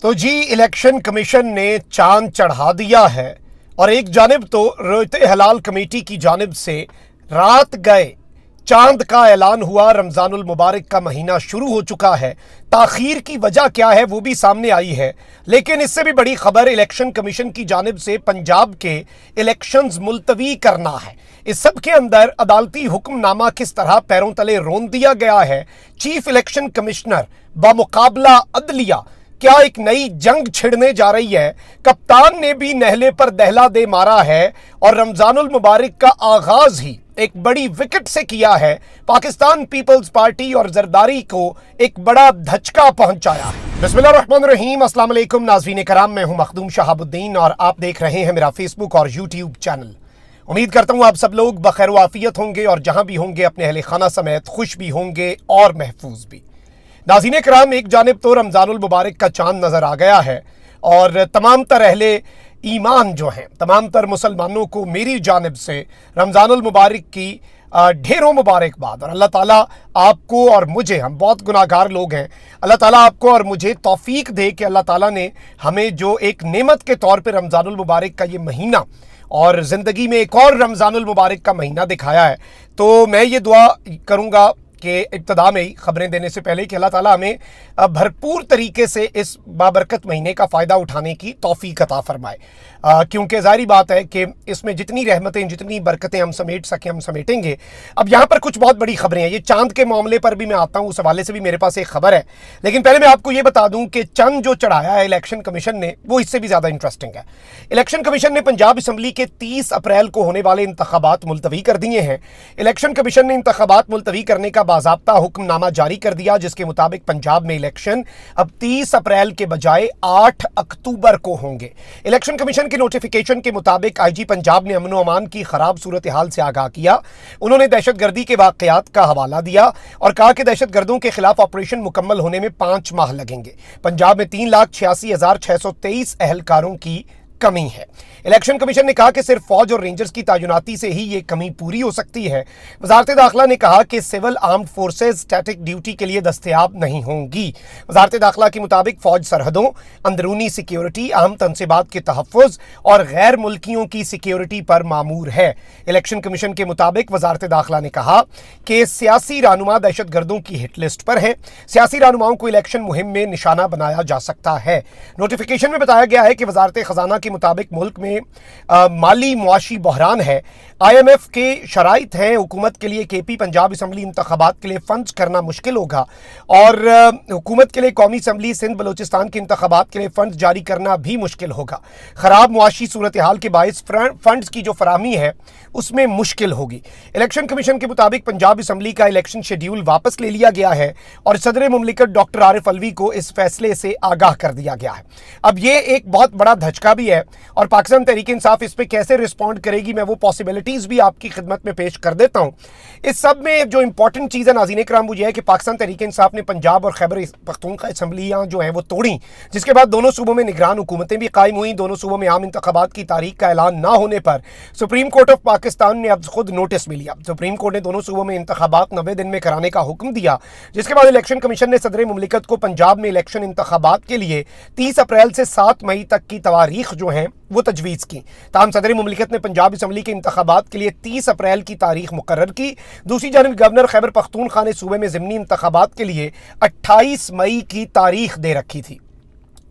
तो जी election commission ने चांद चढ़ा दिया है और एक जानिब तो रोयते हलाल कमेटी की जानिब से रात गए चांद का ऐलान हुआ। रमजानुल मुबारक का महीना शुरू हो चुका है। ताखीर की वजह क्या है वो भी सामने आई है, लेकिन इससे भी बड़ी खबर इलेक्शन कमीशन की जानिब से पंजाब के इलेक्शंस मुलतवी करना है। इस सब के अंदर अदालती हुक्मनामा किस तरह पैरों तले रोन दिया गया है। चीफ इलेक्शन कमिश्नर बामुकाबला अदलिया क्या एक नई जंग छिड़ने जा रही है। कप्तान ने भी नहले पर दहला दे मारा है और रमजानुल मुबारक का आगाज ही एक बड़ी विकेट से किया है। पाकिस्तान पीपल्स पार्टी और जरदारी को एक बड़ा धचका पहुंचाया है। बिस्मिल्लाहिर्रहमानिर्रहीम, अस्सलाम वालेकुम नाज़रीन कराम, मैं हूं मखदूम शहाबुद्दीन और आप देख रहे हैं मेरा फेसबुक और यूट्यूब चैनल। उम्मीद करता हूं आप सब लोग बखैर व आफियत होंगे और जहां भी होंगे अपने अहले खाना समेत खुश भी होंगे और महफूज भी। नाज़रीन कराम, एक जानिब तो रमजानुल मुबारक का चांद नज़र आ गया है और तमाम तर अहले ईमान जो हैं, तमाम तर मुसलमानों को मेरी जानिब से रमजानुल मुबारक की ढेरों मुबारकबाद। और अल्लाह ताला आपको और मुझे, हम बहुत गुनाहगार लोग हैं, अल्लाह ताला आपको और मुझे तौफीक दे कि अल्लाह ताला ने हमें जो एक नेमत के तौर पे रमजानुल मुबारक का ये महीना और ज़िंदगी में एक और रमजानुल मुबारक का महीना दिखाया है, तो मैं ये दुआ करूँगा कि इब्तदा में ही खबरें देने से पहले कि अल्लाह ताला हमें भरपूर तरीके से इस बाबरकत महीने का फ़ायदा उठाने की तौफीक अता फरमाए, क्योंकि ज़ाहिर बात है कि इसमें जितनी रहमतें, जितनी बरकतें हम समेट सकें हम समेटेंगे। अब यहाँ पर कुछ बहुत बड़ी खबरें हैं। ये चांद के मामले पर भी मैं आता हूँ, उस हवाले से भी मेरे पास एक खबर है, लेकिन पहले मैं आपको ये बता दूँ कि चंद जो चढ़ाया है इलेक्शन कमीशन ने वो इससे भी ज़्यादा इंटरेस्टिंग है। इलेक्शन कमीशन ने पंजाब असम्बली के 30 अप्रैल को होने वाले इंतखाबात मुलतवी कर दिए हैं। इलेक्शन कमीशन ने इंतखाबात मुलतवी करने का बाज़ाब्ता हुक्मनामा जारी कर दिया, जिसके मुताबिक पंजाब में इलेक्शन अब 30 अप्रैल के बजाय 8 अक्टूबर को होंगे। इलेक्शन कमीशन के नोटिफिकेशन के मुताबिक आईजी पंजाब ने अमन व अमान की खराब सूरत हाल से आगाह किया। उन्होंने दहशतगर्दी के वाकयात का हवाला दिया और कहा कि दहशतगर्दों के खिलाफ ऑपरेशन मुकम्मल होने में 5 माह लगेंगे। पंजाब में 3,86,623 एहलकारों की कमी है। इलेक्शन कमीशन ने कहा कि सिर्फ फौज और रेंजर्स की तायुनाती से ही ये कमी पूरी हो सकती है। वजारत दाखिला ने कहा कि civil armed forces static duty के लिए दस्तयाब नहीं होंगी। वजारत दाखिला के मुताबिक फौज सरहदों, अंदरूनी सिक्योरिटी, अहम तनसीबात के तहफ़्फ़ुज़ और गैर मुल्कियों की सिक्योरिटी पर मामूर है। इलेक्शन कमीशन के मुताबिक वजारत दाखिला ने कहा कि सियासी रहनुमा दहशतगर्दों की हिट लिस्ट पर हैं। सियासी रहनुमाओं को इलेक्शन मुहिम में निशाना बनाया जा सकता है। नोटिफिकेशन में बताया गया है कि वजारत खजाना के मुताबिक मुल्क में माली मुआशी बहरान है। IMF के शराइत हैं हुकूमत के लिए KP पंजाब असम्बली इंतखाबात के लिए फंड्स करना मुश्किल होगा और हुकूमत के लिए कौमी असम्बली सिंध बलोचिस्तान के इंतखाबात के लिए फंड्स जारी करना भी मुश्किल होगा। ख़राब मुआशी सूरत हाल के बायस फंड्स की जो फराहमी है उसमें मुश्किल होगी। इलेक्शन कमीशन के मुताबिक पंजाब असम्बली का इलेक्शन शेड्यूल वापस ले लिया गया है और सदर मुमलिकत डॉक्टर आरिफ अलवी को इस फैसले से आगाह कर दिया गया है। अब ये एक बहुत बड़ा धचका भी है और पाकिस्तान तहरीक इंसाफ इस पर कैसे रिस्पॉन्ड करेगी, मैं वो पॉसिबिलिटीज़ भी आपकी खिदमत में पेश कर देता हूँ। इस सब में जो इंपॉर्टेंट चीज़ है नाज़रीन इकराम वो ये है कि पाकिस्तान तहरीक इंसाफ ने पंजाब और खैबर पख्तूनख्वा असम्बलियाँ जो हैं वो तोड़ी, जिसके बाद दोनों सूबों में निगरान हुकूमतें भी कायम हुई। दोनों सूबों में आम इंतखाबात की तारीख का ऐलान ना होने पर सुप्रीम कोर्ट ऑफ पाकिस्तान ने अब खुद नोटिस भी लिया। सुप्रीम कोर्ट ने दोनों सूबों में इंतखाबात 90 दिन में कराने का हुक्म दिया, जिसके बाद इलेक्शन कमीशन ने सदर मुमलिकत को पंजाब में इलेक्शन इंतखाबात के लिए 30 अप्रैल से 7 मई तक की तवारीख जो हैं वो तजवीज़ की। ताहम सदर मुमलिकत ने पंजाब असम्बली के इंतखाबात के लिए 30 अप्रैल की तारीख मुकर्रर की। दूसरी जानिब गवर्नर खैबर पख्तूनख्वा ने सूबे में ज़िमनी इंतखाबात के लिए 28 मई की तारीख दे रखी थी।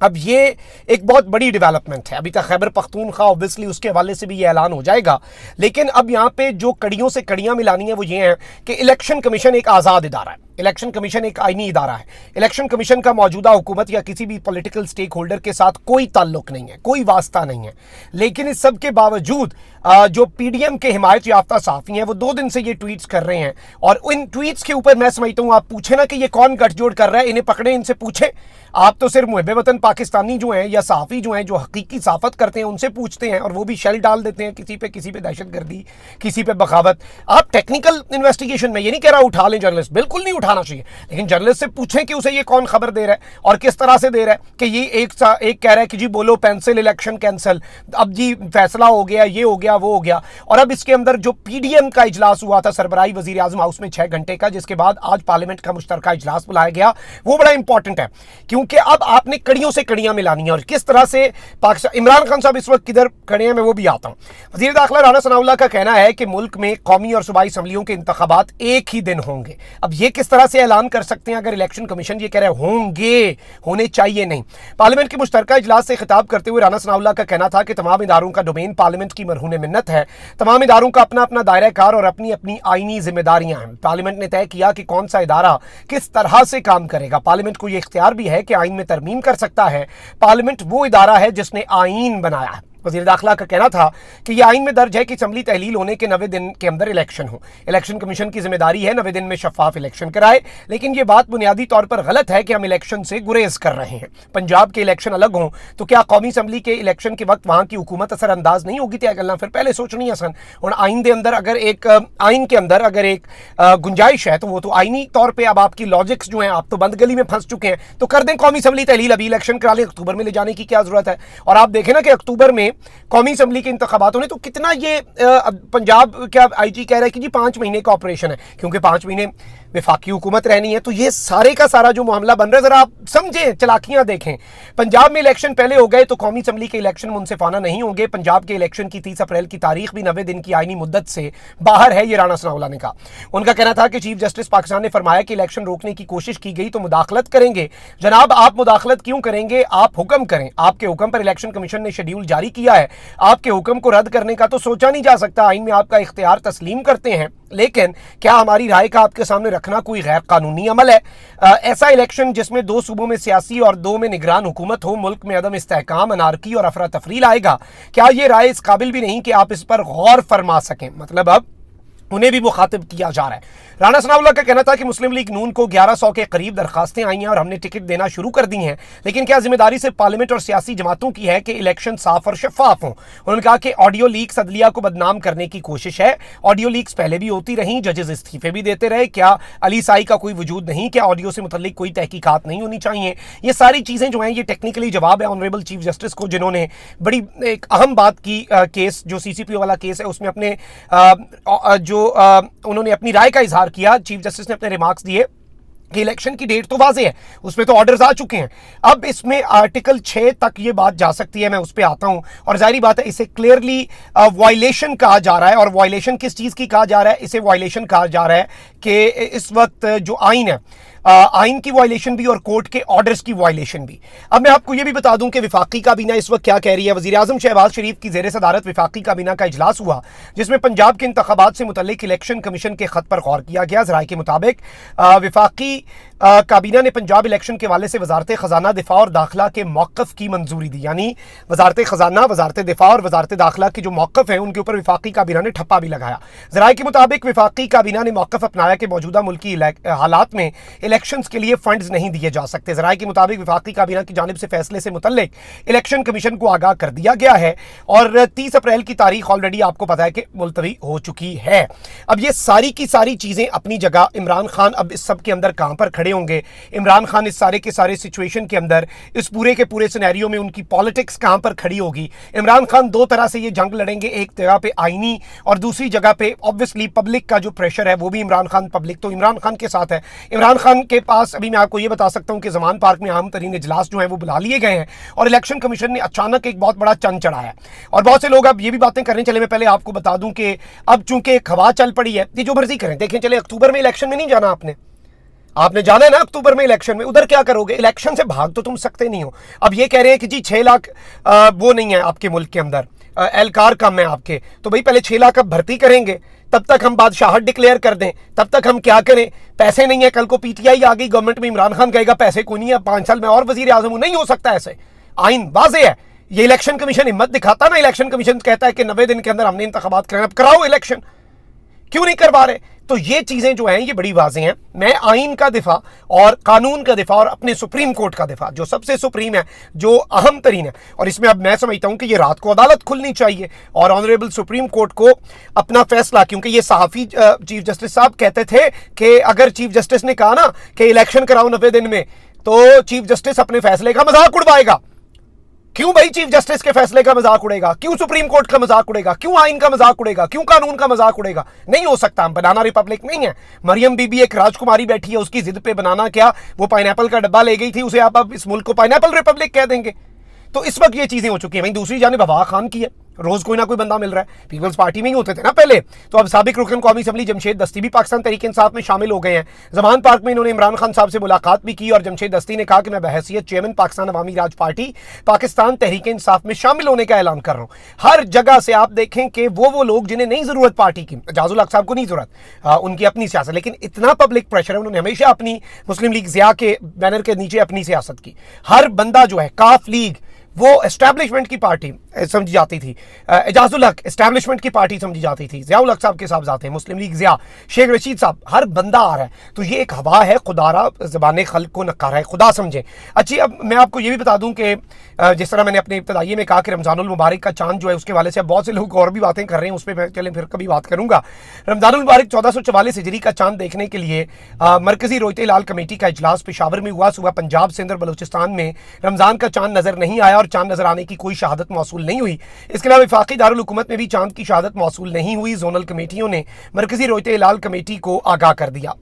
अब ये एक बहुत बड़ी डेवलपमेंट है। अभी तक खैबर पख्तूनख्वा ऑब्वियसली उसके हवाले से भी ये ऐलान हो जाएगा, लेकिन अब यहाँ पे जो कड़ियों से कड़ियाँ मिलानी है वो ये हैं कि इलेक्शन कमीशन एक आज़ाद इदारा है। इलेक्शन कमीशन एक आईनी इदारा है। इलेक्शन कमीशन का मौजूदा हुकूमत या किसी भी पॉलिटिकल स्टेक होल्डर के साथ कोई ताल्लुक नहीं है, कोई वास्ता नहीं है। लेकिन इस सब के बावजूद जो PDM के हिमायत याफ्ता सहाफ़ी हैं वो 2 दिन से ये ट्वीट्स कर रहे हैं और इन ट्वीट्स के ऊपर मैं समझता हूँ, आप पूछे ना कि ये कौन गठजोड़ कर रहा है, इन्हें पकड़े, इनसे पूछे। आप तो सिर्फ मुहब्बे वतन पाकिस्तानी जो हैं या सहाफ़ी जो हैं जो हकीकी साफत करते हैं उनसे पूछते हैं और वो भी शेल डाल देते हैं किसी पे दहशतगर्दी, किसी पे बगावत। आप टेक्निकल इन्वेस्टिगेशन में, ये नहीं कह रहा उठा लें जर्नलिस्ट, बिल्कुल नहीं उठाना चाहिए, लेकिन जर्नलिस्ट से पूछें कि उसे ये कौन खबर दे रहा है और किस तरह से दे रहा है कि ये एक कह रहा है कि जी बोलो पेंसिल इलेक्शन कैंसिल, अब जी फैसला हो गया, ये हो गया, वो हो गया। और अब इसके अंदर जो पीडीएम का इजलास हुआ था सरबराही वजीर आजम हाउस में 6 घंटे का, जिसके बाद आज पार्लियामेंट का मुश्तरका इजलास बुलाया गया, वो बड़ा इंपॉर्टेंट है क्योंकि अब आपने कड़ियों से कड़ियां मिलानी है। और किस तरह से पाकिस्तान, इमरान खान साहब इस वक्त किधर खड़े हैं मैं वो भी आता हूं। वजीर दाखिला राना सनाउल्लाह का कहना है कि मुल्क में कौमी और सूबाई असम्बलियों के इंतखाबात एक ही दिन होंगे। अब ये किस तरह से ऐलान कर सकते हैं अगर इलेक्शन कमीशन ये कह रहे होंगे, होने चाहिए नहीं। पार्लियामेंट के मुश्तरका इजलास से खिताब करते हुए राना सनाउल्लाह का कहना था कि तमाम इदारों का डोमेन पार्लियामेंट की मरहून मिन्नत है, तमाम इदारों का अपना अपना दायरा कार और अपनी अपनी आईनी जिम्मेदारियां हैं। पार्लियामेंट ने तय किया कि कौन सा इदारा किस तरह से काम करेगा। पार्लियामेंट को यह इख्तियार भी है कि आइन में तरमीम कर सकता है। पार्लियामेंट वो इदारा है जिसने आइन बनाया है। वज़ीर दाखिला का कहना था कि यह आइन में दर्ज है कि असम्बली तहलील होने के 90 दिन के अंदर इलेक्शन हो। इलेक्शन कमीशन की जिम्मेदारी है 90 दिन में शफाफ इलेक्शन कराए, लेकिन यह बात बुनियादी तौर पर गलत है कि हम इलेक्शन से गुरेज कर रहे हैं। पंजाब के इलेक्शन अलग हों तो क्या कौमी असम्बली के इलेक्शन के वक्त वहां की हुकूमत असरअंदाज नहीं होगी? तय करना फिर पहले सोचनी है सन। और आइन के अंदर अगर एक गुंजाइश है तो वो तो आइनी तौर पर अब आपकी लॉजिक्स जो है, आप तो बंद गली में फंस चुके हैं, तो कर दें कौमी असम्बली तहलील, अभी इलेक्शन करा लें, अक्टूबर में ले जाने की क्या जरूरत है? और आप देखें ना कि अक्टूबर में कौमी असम्बली के इंतखाबातों ने तो कितना ये पंजाब क्या आईजी कह रहा है कि जी 5 महीने का ऑपरेशन है, क्योंकि 5 महीने वफाकी हुकूमत रहनी है। तो ये सारे का सारा जो मामला बन रहा है, जरा आप समझें, चलाकियां देखें। पंजाब में इलेक्शन पहले हो गए तो कौमी असम्बली के इलेक्शन मुनसिफाना नहीं होंगे। पंजाब के इलेक्शन की 30 अप्रैल की तारीख भी 90 दिन की आईनी मुद्दत से बाहर है, ये राना सनाउल्लाह ने कहा। उनका कहना था कि चीफ जस्टिस पाकिस्तान ने फरमाया कि इलेक्शन रोकने की कोशिश की गई तो मुदाखलत करेंगे। जनाब, आप मुदाखलत क्यों करेंगे? आप हुक्म करें। आपके हुक्म पर इलेक्शन कमीशन ने शेड्यूल जारी किया है, आपके हुक्म को रद्द करने का तो सोचा नहीं जा सकता। आइन में आपका इख्तियार तस्लीम करते हैं, लेकिन क्या हमारी राय का आपके सामने रखना कोई गैर कानूनी अमल है? ऐसा इलेक्शन जिसमें 2 सूबों में सियासी और 2 में निगरान हुकूमत हो, मुल्क में अदम इस्तेहकाम, अनारकी और अफरा तफरी लाएगा, क्या ये राय इस काबिल भी नहीं कि आप इस पर गौर फरमा सकें? मतलब अब उन्हें भी मुखातिब किया जा रहा है। राना सनाउल्लाह का कहना था कि मुस्लिम लीग नून को 1100 के करीब दरखास्तें आई हैं और हमने टिकट देना शुरू कर दी हैं, लेकिन क्या जिम्मेदारी सिर्फ पार्लियामेंट और सियासी जमातों की है कि इलेक्शन साफ और शफाफ हों? उन्होंने कहा कि ऑडियो लीक्स अदलिया को बदनाम करने की कोशिश है। ऑडियो लीक्स पहले भी होती रहीं, जजेस इस्तीफे भी देते रहे, क्या अली साई का कोई वजूद नहीं? क्या ऑडियो से मुतल्लिक कोई तहकीकात नहीं होनी चाहिए? ये सारी चीज़ें जो हैं ये टेक्निकली जवाब है ऑनरेबल चीफ जस्टिस को, जिन्होंने बड़ी एक अहम बात की, केस जो CCPO वाला केस है उसमें अपने उन्होंने अपनी राय का इजहार किया। चीफ जस्टिस ने अपने रिमार्क्स दिए कि इलेक्शन की डेट तो वाज़ेह है, उसमें तो ऑर्डर्स आ चुके हैं। अब इसमें आर्टिकल 6 तक ये बात जा सकती है, मैं उस पर आता हूं। और जाहिर बात है इसे क्लियरली वायलेशन कहा जा रहा है। और वायलेशन किस चीज़ की कहा जा रहा है? इसे वायलेशन कहा जा रहा है कि इस वक्त जो आइन है, आइन की वायलेशन भी और कोर्ट के ऑर्डर्स की वायलेशन भी। अब मैं आपको यह भी बता दूं कि वफाकी काबीना इस वक्त क्या कह रही है। वज़ीर आज़म शहबाज शरीफ की ज़ेर सदारत वफाकी काबीना का इजलास हुआ, जिसमें पंजाब के इंतखाबात से मुतल्लिक इलेक्शन कमीशन के खत पर गौर किया गया। ज़राए के मुताबिक वफाकी काबीना ने पंजाब इलेक्शन के हवाले से वजारत खजाना, दिफा और दाखिला के मौक़िफ़ की मंजूरी दी। यानी वजारत खजाना, वजारत दिफा और वजारत दाखिला के जो मौक़िफ़ हैं उनके ऊपर वफाकी काबीना ने ठप्पा भी लगाया। ज़राए के मुताबिक वफाकी काबीना ने मौक़िफ़ अपनाया कि मौजूदा मुल्की हालात में इलेक्शंस के लिए फंड्स नहीं दिए जा सकते। ज़राए के मुताबिक वफाकी काबीना की जानिब से फैसले से मुतल्लिक इलेक्शन कमीशन को आगाह कर दिया गया है और 30 अप्रैल की तारीख ऑलरेडी आपको पता है कि मुलतवी हो चुकी है। अब ये सारी की सारी चीज़ें अपनी जगह, इमरान खान अब इस सब के अंदर कहाँ पर खड़े होंगे? इमरान खान इस सारे के सारे सिचुएशन के अंदर, इस पूरे के पूरे सिनेरियो में उनकी पॉलिटिक्स कहाँ पर खड़ी होगी? इमरान खान 2 तरह से ये जंग लड़ेंगे, एक जगह पे आईनी और दूसरी जगह पे ऑब्वियसली पब्लिक का जो प्रेशर है वो भी इमरान खान, पब्लिक तो इमरान खान के साथ है। इमरान खान के पास अभी मैं आपको ये बता सकता हूँ कि ज़मान पार्क में अहम तरीन इजलास जो है वो बुला लिए गए हैं और इलेक्शन कमीशन ने अचानक एक बहुत बड़ा चंद चढ़ाया है। और बहुत से लोग अब ये भी बातें करने चले, मैं पहले आपको बता दूं कि अब चूंकि एक हवा चल पड़ी है, ये जो मर्जी करें। देखें, चले अक्टूबर में इलेक्शन में नहीं जाना, आपने जाना है ना अक्टूबर में इलेक्शन में, उधर क्या करोगे? इलेक्शन से भाग तो तुम सकते नहीं हो। अब ये कह रहे हैं कि जी 6 लाख वो नहीं है आपके मुल्क के अंदर, एहलकार कम है आपके, तो भाई पहले 6 लाख अब भर्ती करेंगे, तब तक हम बादशाहत डिक्लेयर कर दें, तब तक हम क्या करें? पैसे नहीं है, कल को PTI आ गई गवर्नमेंट में, इमरान खान कहेगा पैसे कोई नहीं है, 5 साल में और वजीर आजम हूं, नहीं हो सकता ऐसे। आइन वाज़ेह है। ये इलेक्शन कमीशन हिम्मत दिखाता ना, इलेक्शन कमीशन कहता है कि 90 दिन के अंदर हमने इंतखाबात कराना, अब कराओ इलेक्शन। क्यों नहीं करवा रहे? तो ये चीजें जो हैं ये बड़ी वाज़ेह हैं। मैं आइन का दिफा और कानून का दिफा और अपने सुप्रीम कोर्ट का दिफा, जो सबसे सुप्रीम है, जो अहम तरीन है, और इसमें अब मैं समझता हूं कि ये रात को अदालत खुलनी चाहिए और ऑनरेबल सुप्रीम कोर्ट को अपना फैसला, क्योंकि ये सहाफी चीफ जस्टिस साहब कहते थे कि अगर चीफ जस्टिस ने कहा ना कि इलेक्शन कराओ 90 दिन में, तो चीफ जस्टिस अपने फैसले का मजाक उड़वाएगा। क्यों भाई चीफ जस्टिस के फैसले का मजाक उड़ेगा? क्यों सुप्रीम कोर्ट का मजाक उड़ेगा? क्यों आइन का मजाक उड़ेगा? क्यों कानून का मजाक उड़ेगा? नहीं हो सकता। हम बनाना रिपब्लिक नहीं है। मरियम बीबी एक राजकुमारी बैठी है, उसकी जिद पे बनाना क्या, वो पाइनएप्पल का डब्बा ले गई थी, उसे आप अब इस मुल्क को पाइनएप्पल रिपब्लिक कह देंगे? तो इस वक्त ये चीजें हो चुकी हैं। वहीं दूसरी जानिब हवा खान की है, रोज कोई ना कोई बंदा मिल रहा है। पीपल्स पार्टी में ही होते थे ना पहले, तो अब साबिक रुकन कौमी असम्बली जमशेद दस्ती भी पाकिस्तान तहरीक इंसाफ में शामिल हो गए हैं। जमान पार्क में इन्होंने इमरान खान साहब से मुलाकात भी की और जमशेद दस्ती ने कहा कि मैं बहैसियत चेयरमैन पाकिस्तान अवामी राज पार्टी पाकिस्तान तहरीक इंसाफ में शामिल होने का ऐलान कर रहा हूँ। हर जगह से आप देखें कि वो लोग जिन्हें नहीं जरूरत पार्टी की, एजाजुल हक साहब को नहीं जरूरत, उनकी अपनी सियासत, लेकिन इतना पब्लिक प्रेशर है, उन्होंने हमेशा अपनी मुस्लिम लीग ज़िया के बैनर के नीचे अपनी सियासत की। हर बंदा जो है, काफ लीग वो एस्टैब्लिशमेंट की पार्टी समझी जाती थी, एजाजुल हक एस्टैब्लिशमेंट की पार्टी समझी जाती थी, ज़ियाउल हक साहब के साहब जाते हैं, मुस्लिम लीग ज़िया, शेख रशीद साहब, हर बंदा आ रहा है। तो ये एक हवा है, खुदारा ज़बान खल्क को नकारा है, खुदा समझे। अच्छी, अब मैं आपको ये भी बता दूं कि जिस तरह मैंने अपने इब्तदाई में कहा कि रमज़ानुल मुबारक का चांद जो है उसके वाले से बहुत से लोग और भी बातें कर रहे हैं, उस पर मैं चलें फिर कभी बात करूंगा। रमज़ानुल मुबारक 1444 हिजरी का चांद देखने के लिए मरकजी रोयते हिलाल कमेटी का इजलास पेशावर में हुआ। सुबह पंजाब, सिंध और बलूचिस्तान में रमज़ान का चांद नजर नहीं आया और चांद नजर आने की कोई शहादत मौसूल नहीं हुई। इसके अलावा वफाकी दारुल हुकूमत में भी चांद की शहादत मौसूल नहीं हुई। जोनल कमेटियों ने मरकजी रोयते हिलाल कमेटी को आगाह कर दिया।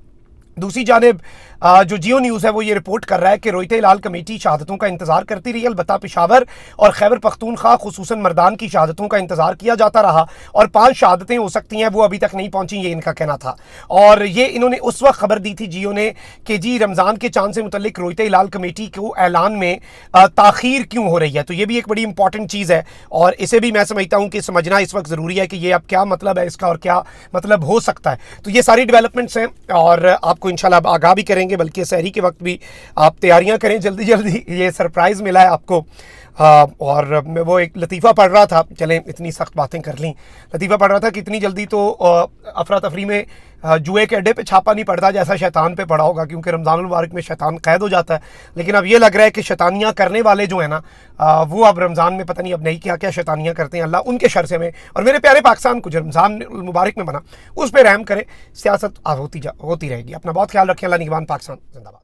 दूसरी जानिब जो जियो न्यूज़ है वो ये रिपोर्ट कर रहा है कि रोयते हिलाल कमेटी शहादतों का इंतजार करती रही, अलबत्ता पेशावर और खैबर पख्तूनख्वा खुसूसन मर्दान की शहादतों का इंतजार किया जाता रहा और 5 शहादतें हो सकती हैं, वो अभी तक नहीं पहुंची, ये इनका कहना था। और ये इन्होंने उस वक्त खबर दी थी जियो ने कि जी रमज़ान के चांद से मुतल्लिक रोयते हिलाल कमेटी को ऐलान में ताख़ीर क्यों हो रही है। तो ये भी एक बड़ी इंपॉर्टेंट चीज़ है और इसे भी मैं समझता हूँ कि समझना इस वक्त ज़रूरी है कि ये अब क्या मतलब है इसका और क्या मतलब हो सकता है। तो ये सारी डेवलपमेंट्स हैं और आपको इंशाल्लाह अब आगाह भी करेंगे, बल्कि सहरी के वक्त भी आप तैयारियां करें, जल्दी जल्दी ये सरप्राइज़ मिला है आपको। और मैं वो एक लतीफ़ा पढ़ रहा था, चलें इतनी सख्त बातें कर लीं, लतीफ़ा पढ़ रहा था कि इतनी जल्दी तो अफरा तफरी में जुए के अड्डे पे छापा नहीं पड़ता जैसा शैतान पे पड़ा होगा, क्योंकि रमज़ानुल मुबारक में शैतान कैद हो जाता है। लेकिन अब ये लग रहा है कि शैतानियाँ करने वाले जो है ना वो अब रमज़ान में पता नहीं अब नहीं क्या क्या शैतानियाँ करते हैं, अल्लाह उनके शर से में। और मेरे प्यारे पाकिस्तान को जो रमज़ान मुबारक में बना उस पर रहम करे, सियासत होती रहेगी। अपना बहुत ख्याल रखें। अल्लाह निगहबान। पाकिस्तान जिंदाबाद।